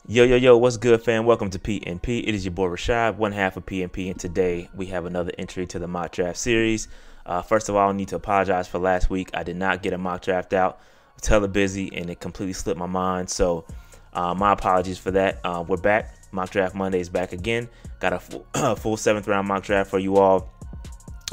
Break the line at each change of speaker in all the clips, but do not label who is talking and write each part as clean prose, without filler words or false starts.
Yo, what's good, fam? Welcome to PNP. It is your boy Rashad, one half of PNP, and today we have another entry to the mock draft series. First of all, I need to apologize for last week. I did not get a mock draft out. I was hella busy, and it completely slipped my mind, so my apologies for that. We're back. Mock Draft Monday is back again. Got a full 7th round mock draft for you all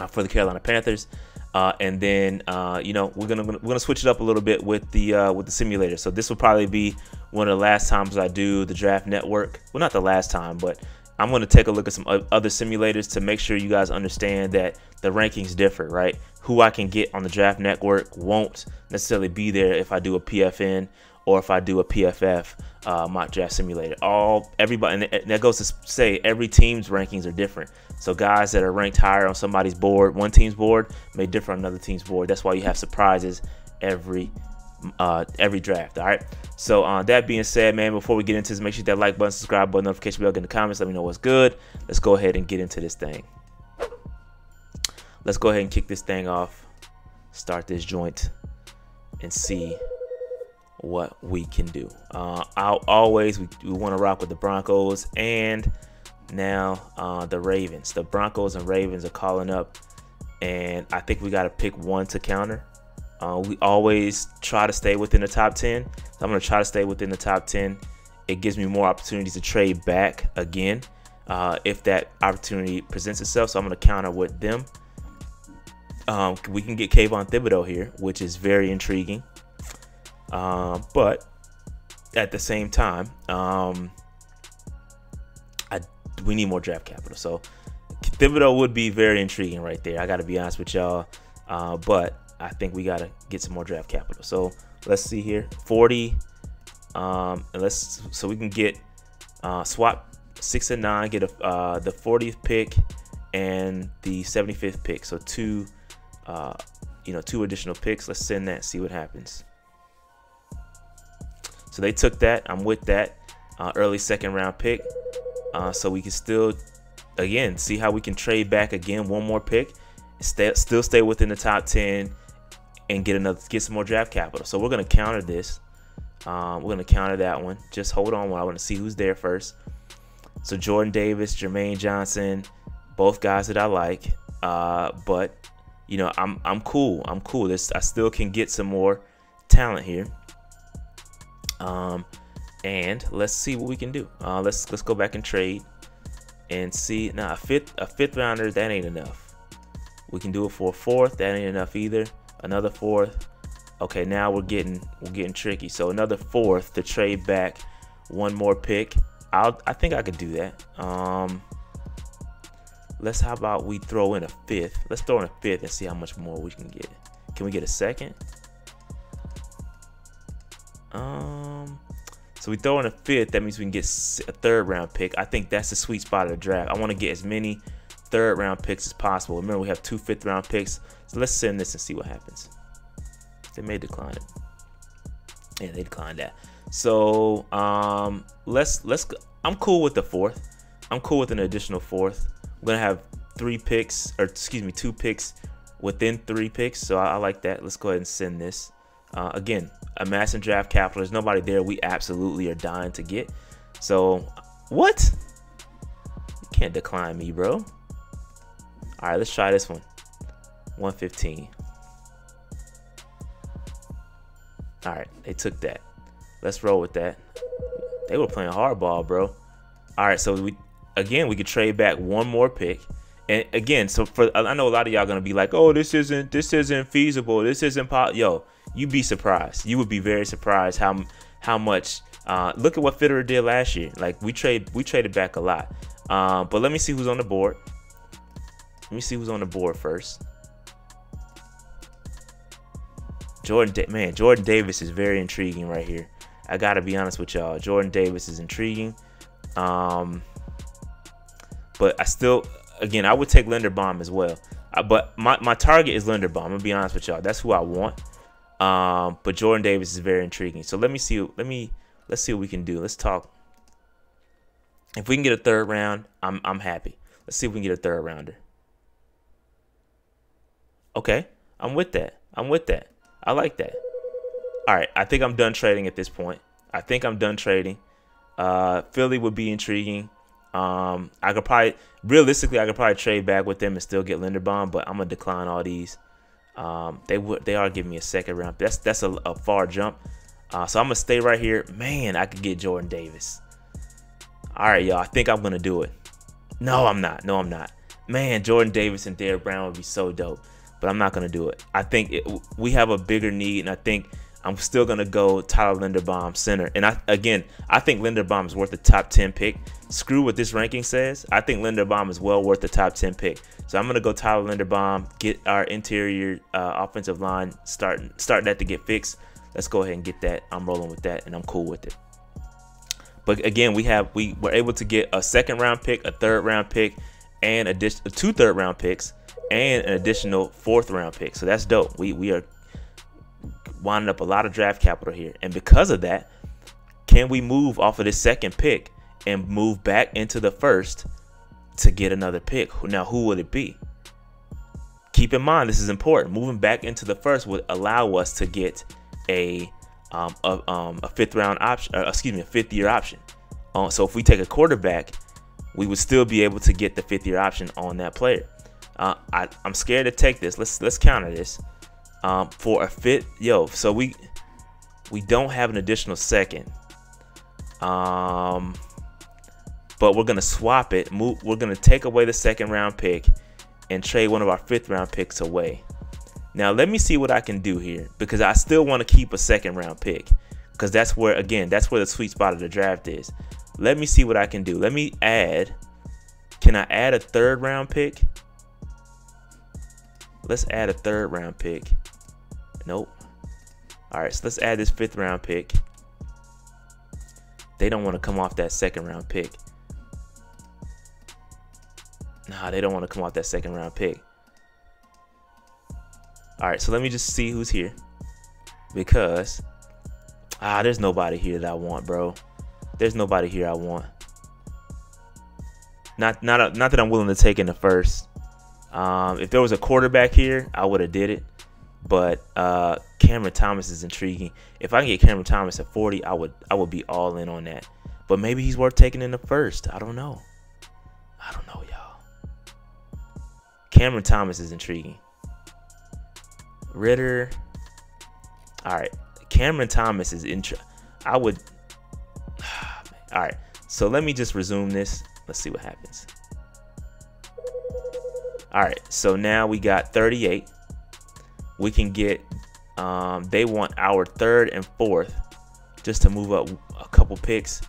for the Carolina Panthers. And then we're gonna switch it up a little bit with the simulator. So this will probably be one of the last times I do the Draft Network. Well, not the last time, but I'm gonna take a look at some other simulators to make sure you guys understand that the rankings differ, right? Who I can get on the Draft Network won't necessarily be there if I do a PFN or if I do a PFF mock draft simulator. Everybody, and that goes to say every team's rankings are different. So guys that are ranked higher on somebody's board, one team's board, may differ on another team's board. That's why you have surprises every draft. All right. So that being said, man, before we get into this, make sure you hit that like button, subscribe button, notification bell, get in the comments. Let me know what's good. Let's go ahead and get into this thing. Let's go ahead and kick this thing off. Start this joint and see what we can do. We want to rock with the Broncos and now the Ravens. The Broncos and Ravens are calling up, and I think we got to pick one to counter. We always try to stay within the top 10. So I'm going to try to stay within the top 10. It gives me more opportunities to trade back again if that opportunity presents itself. So I'm going to counter with them. We can get Kayvon Thibodeau here, which is very intriguing. But at the same time, we need more draft capital. So Thibodeau would be very intriguing right there. I got to be honest with y'all. But I think we got to get some more draft capital. So let's see here, 40. So we can get swap 6 and 9, get the 40th pick and the 75th pick. So two additional picks. Let's send that, see what happens. So they took that. I'm with that early 2nd round pick. So we can still, again, see how we can trade back again. One more pick, still stay within the top 10, and get some more draft capital. So we're gonna counter this. We're gonna counter that one. Just hold on. I want to see who's there first. So Jordan Davis, Jermaine Johnson, both guys that I like. But I'm cool. I still can get some more talent here. And let's see what we can do. Let's go back and trade and see. Now a fifth rounder, that ain't enough. We can do it for a 4th. That ain't enough either. Another 4th. Okay, now we're getting tricky. So another 4th to trade back one more pick. I think I could do that. How about we throw in a 5th? Let's throw in a 5th and see how much more we can get. Can we get a 2nd? So we throw in a 5th. That means we can get a 3rd round pick. I think that's the sweet spot of the draft. I want to get as many 3rd round picks as possible. Remember, we have 2 5th round picks. So let's send this and see what happens. They may decline it. Yeah, they declined that. So let's go. I'm cool with the 4th. I'm cool with an additional 4th. We're gonna have 2 picks within 3 picks. So I like that. Let's go ahead and send this. Again, amassing draft capital. There's nobody there we absolutely are dying to get. So what? You can't decline me, bro. All right, let's try this one. 115. All right, they took that. Let's roll with that. They were playing hardball, bro. All right, so we could trade back one more pick. And again, so I know a lot of y'all gonna be like, oh, this isn't feasible. This isn't yo. You'd be surprised. You would be very surprised how much. Look at what Fitterer did last year. Like we traded back a lot. But let me see who's on the board. Let me see who's on the board first. Jordan Davis is very intriguing right here. I gotta be honest with y'all. Jordan Davis is intriguing. But I still, again, I would take Linderbaum as well. But my target is Linderbaum. I'm gonna be honest with y'all. That's who I want. But Jordan Davis is very intriguing. So let's see what we can do. Let's talk. If we can get a 3rd round, I'm happy. Let's see if we can get a 3rd rounder. Okay, I'm with that. I like that. All right, I think I'm done trading at this point. I think I'm done trading. Philly would be intriguing. I could probably realistically trade back with them and still get Linderbaum, but I'm gonna decline all these. They are giving me a second round. That's a far jump. So I'm gonna stay right here. Man, I could get Jordan Davis. All right, y'all. I think I'm gonna do it. No, I'm not. No, I'm not. Man, Jordan Davis and Derrick Brown would be so dope, but I'm not gonna do it. I think we have a bigger need, and I think I'm still gonna go Tyler Linderbaum center. And I think Linderbaum is worth the top 10 pick. Screw what this ranking says. I think Linderbaum is well worth the top 10 pick. So I'm gonna go Tyler Linderbaum, get our interior offensive line, start that to get fixed. Let's go ahead and get that. I'm rolling with that, and I'm cool with it. But again, we were able to get a second round pick, a third round pick, and two third round picks, and an additional fourth round pick. So that's dope. We are winding up a lot of draft capital here, and because of that, can we move off of this second pick and move back into the first to get another pick? Now, who would it be? Keep in mind, this is important. Moving back into the first would allow us to get a fifth round option, a 5th year option. So if we take a quarterback, we would still be able to get the 5th year option on that player. I'm scared to take this. Let's counter this. For a fifth, so we don't have an additional second, but we're gonna swap it. We're gonna take away the second round pick and trade one of our 5th round picks away. Now let me see what I can do here, because I still want to keep a second round pick, because that's where the sweet spot of the draft is. Let me see what I can do. Let me add. Can I add a 3rd round pick? Let's add a 3rd round pick. Nope. All right, so let's add this 5th round pick. They don't want to come off that 2nd round pick. Nah, they don't want to come off that 2nd round pick. All right, so let me just see who's here, because there's nobody here that I want, bro. There's nobody here I want. Not that I'm willing to take in the first. If there was a quarterback here, I would have did it. But Cameron Thomas is intriguing. If I can get Cameron Thomas at 40, I would be all in on that. But maybe he's worth taking in the first. I don't know. Y'all. Cameron Thomas is intriguing. Ritter. All right. Cameron Thomas is I would. All right. So let me just resume this. Let's see what happens. All right. So now we got 38. We can get. They want our 3rd and 4th just to move up a couple picks.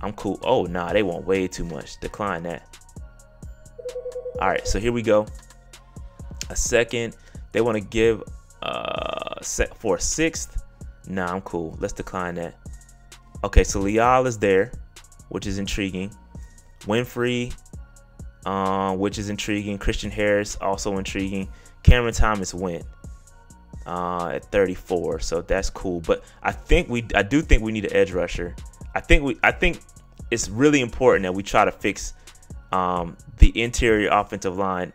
I'm cool. Oh, nah. They want way too much. Decline that. All right. So here we go. A second. They want to give for a 6th. Nah, I'm cool. Let's decline that. Okay, so Leal is there, which is intriguing. WINFREY, which is intriguing. Christian Harris, also intriguing. Cameron Thomas went at 34, so that's cool. But I do think we need an edge rusher. I think it's really important that we try to fix the interior offensive line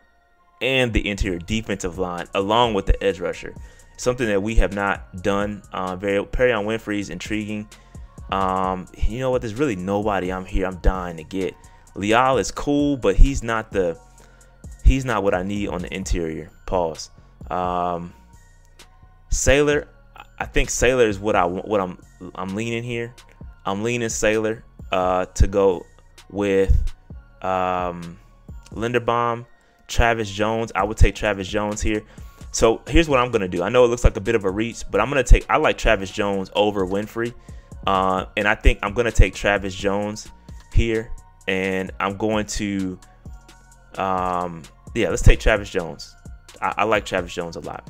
and the interior defensive line along with the edge rusher. Something that we have not done. PERRION WINFREY is intriguing. You know what? There's really nobody I'm dying to get. Leal is cool, but he's not what I need on the interior. Pause. Sailor, I think Sailor is what I'm leaning here. I'm leaning Sailor to go with Linderbaum, Travis Jones. I would take Travis Jones here. So here's what I'm gonna do. I know it looks like a bit of a reach, but I like Travis Jones over WINFREY. And I think I'm gonna take Travis Jones here, and I'm going to let's take Travis Jones. I like Travis Jones a lot.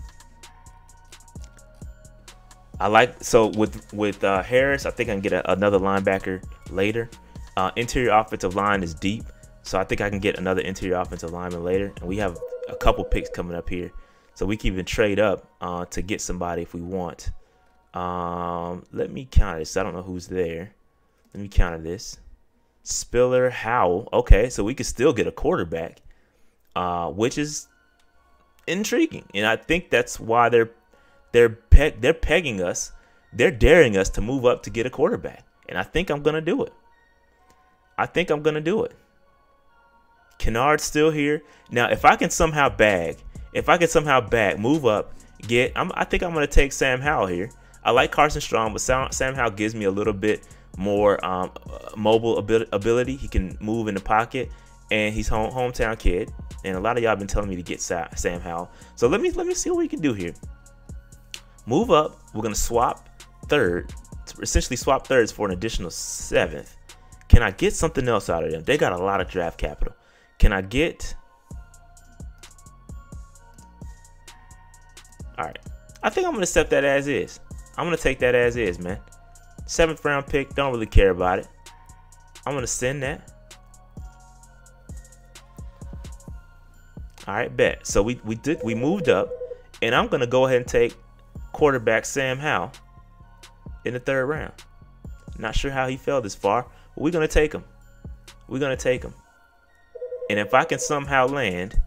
With Harris, I think I can get another linebacker later. Interior offensive line is deep, so I think I can get another interior offensive lineman later, and we have a couple picks coming up here, so we can even trade up to get somebody if we want. Let me counter this. I don't know who's there. Let me counter this. Spiller, Howell. Okay, so we could still get a quarterback, which is intriguing, and I think that's why they're pegging us. They're daring us to move up to get a quarterback, and I think I'm gonna do it. I think I'm going to do it. Kennard's still here. Now, if I can somehow move up, I think I'm going to take Sam Howell here. I like Carson Strong, but Sam Howell gives me a little bit more mobile ability. He can move in the pocket, and he's hometown kid. And a lot of y'all been telling me to get Sam Howell. So let me see what we can do here. Move up. We're going to swap third, essentially swap thirds for an additional 7th. Can I get something else out of them? They got a lot of draft capital. Can I get... All right. I think I'm going to accept that as is. I'm going to take that as is, man. 7th round pick. Don't really care about it. I'm going to send that. All right, bet. So we moved up, and I'm going to go ahead and take quarterback Sam Howell in the 3rd round. Not sure how he fell this far, but we're going to take him. We're going to take him. And if I can somehow land,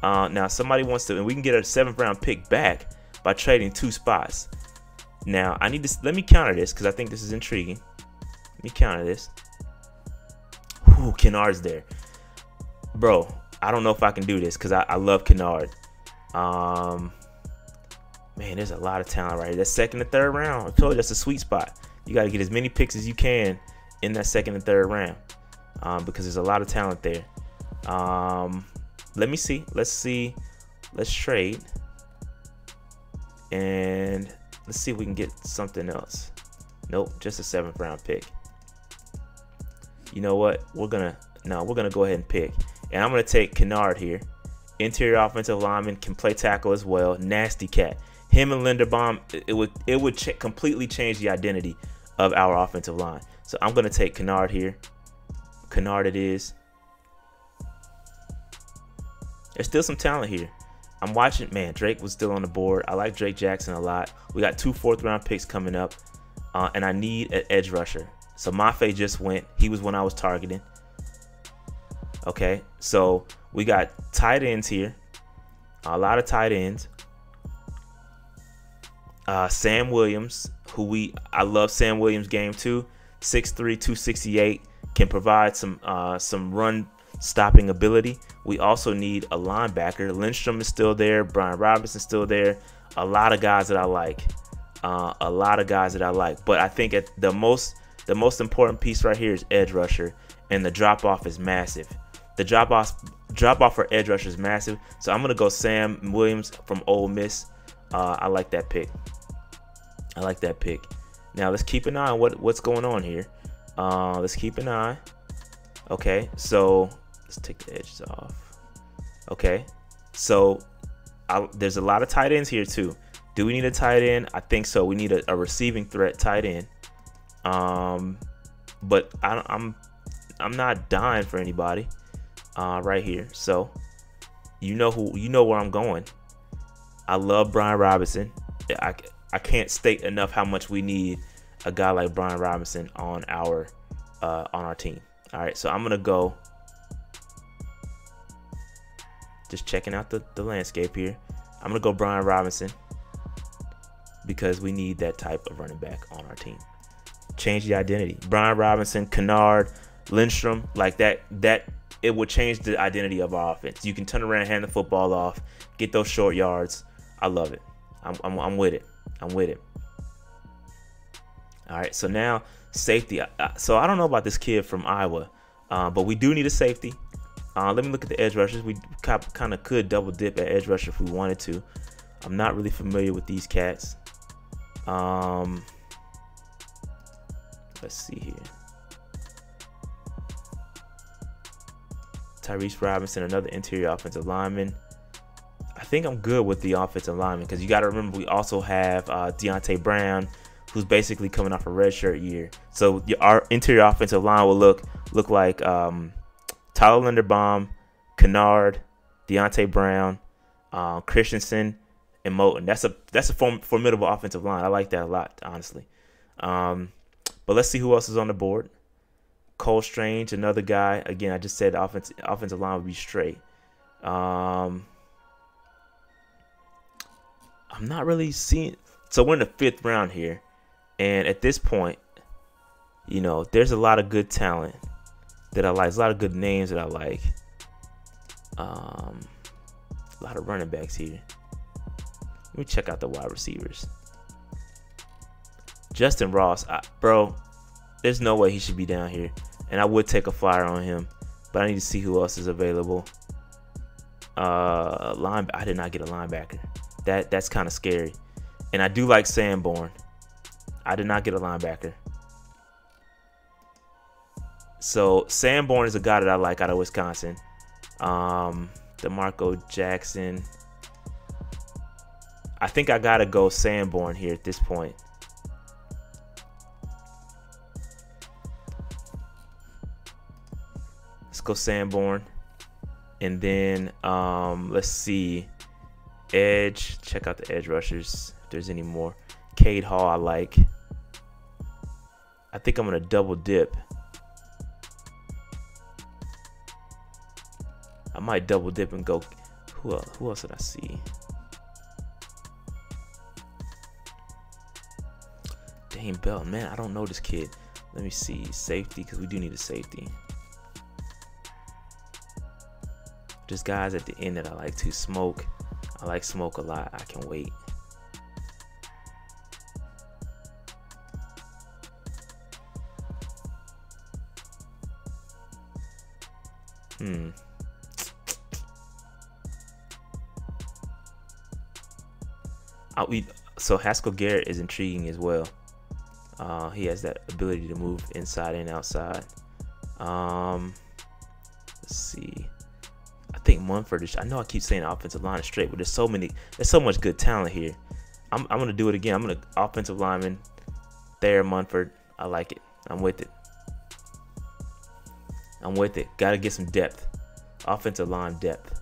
now somebody wants to, and we can get a 7th round pick back by trading 2 spots. Now I need to, let me counter this because I think this is intriguing. Let me counter this. Ooh, Kennard's there. Bro, I don't know if I can do this because I love Kennard. Man, there's a lot of talent right here. That's 2nd and 3rd round. I told you that's a sweet spot. You got to get as many picks as you can in that 2nd and 3rd round because there's a lot of talent there. Let me see. Let's see. Let's trade. And let's see if we can get something else. Nope, just a 7th round pick. You know what? We're gonna go ahead and pick. And I'm gonna take Kennard here. Interior offensive lineman, can play tackle as well. Nasty cat. Him and Linderbaum, it would completely change the identity of our offensive line. So I'm gonna take Kennard here. Kennard it is. There's still some talent here. I'm watching, man, Drake was still on the board. I like Drake Jackson a lot. We got 2 4th round picks coming up. And I need an edge rusher. So Mafe just went. He was one I was targeting. Okay, so we got tight ends here. A lot of tight ends. Sam Williams, I love Sam Williams' game too. 6'3", 268, can provide some run stopping ability. We also need a linebacker. Lindstrom is still there. Brian Robinson's still there. A lot of guys that I like. But I think the most important piece right here is edge rusher, and the drop off is massive. The drop off for edge rusher is massive. So I'm gonna go Sam Williams from Ole Miss. I like that pick. Now let's keep an eye on what's going on here. Let's keep an eye. Okay, so let's take the edges off. Okay, so there's a lot of tight ends here too. Do we need a tight end? I think so. We need a receiving threat tight end. But I'm not dying for anybody right here. So you know where I'm going. I love Brian Robinson. I can't state enough how much we need a guy like Brian Robinson on our team. All right, so I'm gonna go. Just checking out the landscape here. I'm gonna go Brian Robinson because we need that type of running back on our team. Change the identity. Brian Robinson, Kennard, Lindstrom, like that it will change the identity of our offense. You can turn around, hand the football off, get those short yards. I love it. I'm with it. I'm with it. All right, so now safety. So I don't know about this kid from Iowa, but we do need a safety. Let me look at the edge rushers. We kind of could double dip at edge rusher if we wanted to. I'm not really familiar with these cats. Let's see here. Tyrese Robinson, another interior offensive lineman. I think I'm good with the offensive lineman because you got to remember we also have Deontay Brown, who's basically coming off a redshirt year. So our interior offensive line will look like Tyler Linderbaum, Kennard, Deontay Brown, Christensen, and Moten. That's a formidable offensive line. I like that a lot, honestly. But let's see who else is on the board. Cole Strange, another guy. Again, I just said the offensive line would be straight. I'm not really seeing. So we're in the 5th round here, and at this point, you know, there's a lot of good talent that I like. There's a lot of good names that I like. A lot of running backs here. Let me check out the wide receivers. Justin Ross, bro, there's no way he should be down here. And I would take a flyer on him, but I need to see who else is available. I did not get a linebacker. That's kind of scary. And I do like Sanborn. I did not get a linebacker. So Sanborn is a guy that I like out of Wisconsin. DeMarco Jackson. I think I gotta go Sanborn here at this point. Let's go Sanborn. And then let's see. Edge. Check out the edge rushers if there's any more. Cade Hall I like. I think I'm gonna double dip. I might double dip and go. Who else did I see? Dane Bell, man, I don't know this kid. Let me see. Safety, because we do need a safety. Just guys at the end that I like to Smoke. I like Smoke a lot. I can wait. So Haskell Garrett is intriguing as well. He has that ability to move inside and outside. Let's see. I think Munford is. I know I keep saying offensive line is straight, but there's so much good talent here. I'm gonna do it again. I'm gonna offensive lineman. There, Munford. I like it. I'm with it. I'm with it. Gotta get some depth. Offensive line depth.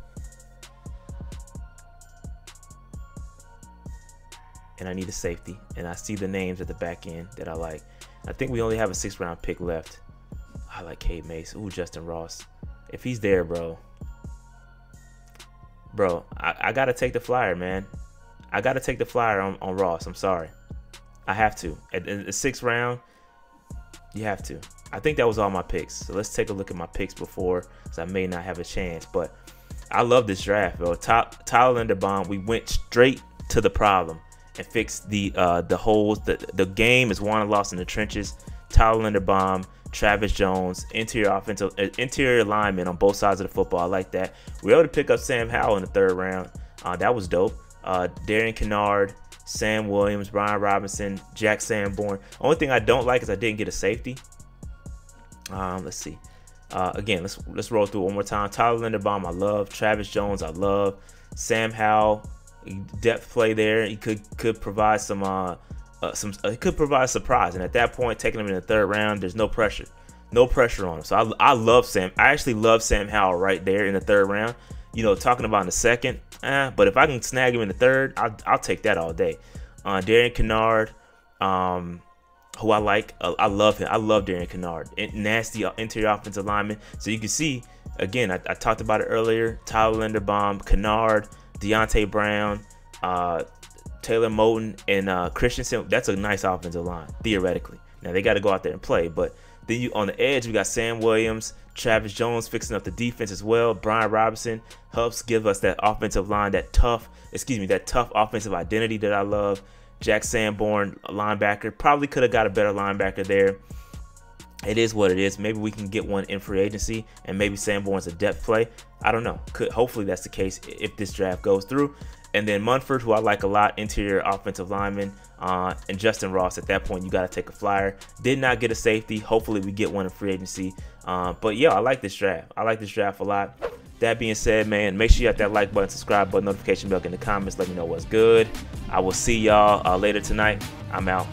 And I need a safety. And I see the names at the back end that I like. I think we only have a 6th round pick left. I like Cade Mace. Ooh, Justin Ross. If he's there, bro. Bro, I gotta take the flyer, man. I gotta take the flyer on Ross. I'm sorry. I have to. In the 6th round, you have to. I think that was all my picks. So let's take a look at my picks before, because I may not have a chance. But I love this draft, bro. Tyler Linderbaum, we went straight to the problem and fixed the holes. The game is won and lost in the trenches. Tyler Linderbaum, Travis Jones, interior linemen on both sides of the football. I like that. We were able to pick up Sam Howell in the 3rd round. That was dope. Darian Kennard, Sam Williams, Brian Robinson, Jack Sanborn. Only thing I don't like is I didn't get a safety. Let's see. Again, let's roll through it one more time. Tyler Linderbaum, I love. Travis Jones, I love. Sam Howell, depth play there. He could provide he could provide a surprise. And at that point, taking him in the 3rd round, there's no pressure. No pressure on him. So I love Sam. I actually love Sam Howell right there in the 3rd round. You know, talking about in the 2nd, but if I can snag him in the 3rd, I'll take that all day. Darian Kennard, who I like. I love him. I love Darian Kennard. Nasty interior offensive lineman. So you can see, again, I talked about it earlier. Tyler Linderbaum, Kennard, Deontay Brown, Taylor Moton, and Christensen. That's a nice offensive line, theoretically. Now, they got to go out there and play. But then on the edge, we got Sam Williams, Travis Jones fixing up the defense as well. Brian Robinson helps give us that offensive line, that tough offensive identity that I love. Jack Sanborn, a linebacker. Probably could have got a better linebacker there. It is what it is. Maybe we can get one in free agency, and maybe Sanborn's a depth play. I don't know. Hopefully that's the case if this draft goes through. And then Munford, who I like a lot, interior offensive lineman, and Justin Ross. At that point, you got to take a flyer. Did not get a safety. Hopefully we get one in free agency. But yeah, I like this draft. I like this draft a lot. That being said, man, make sure you hit that like button, subscribe button, notification bell in the comments. Let me know what's good. I will see y'all later tonight. I'm out.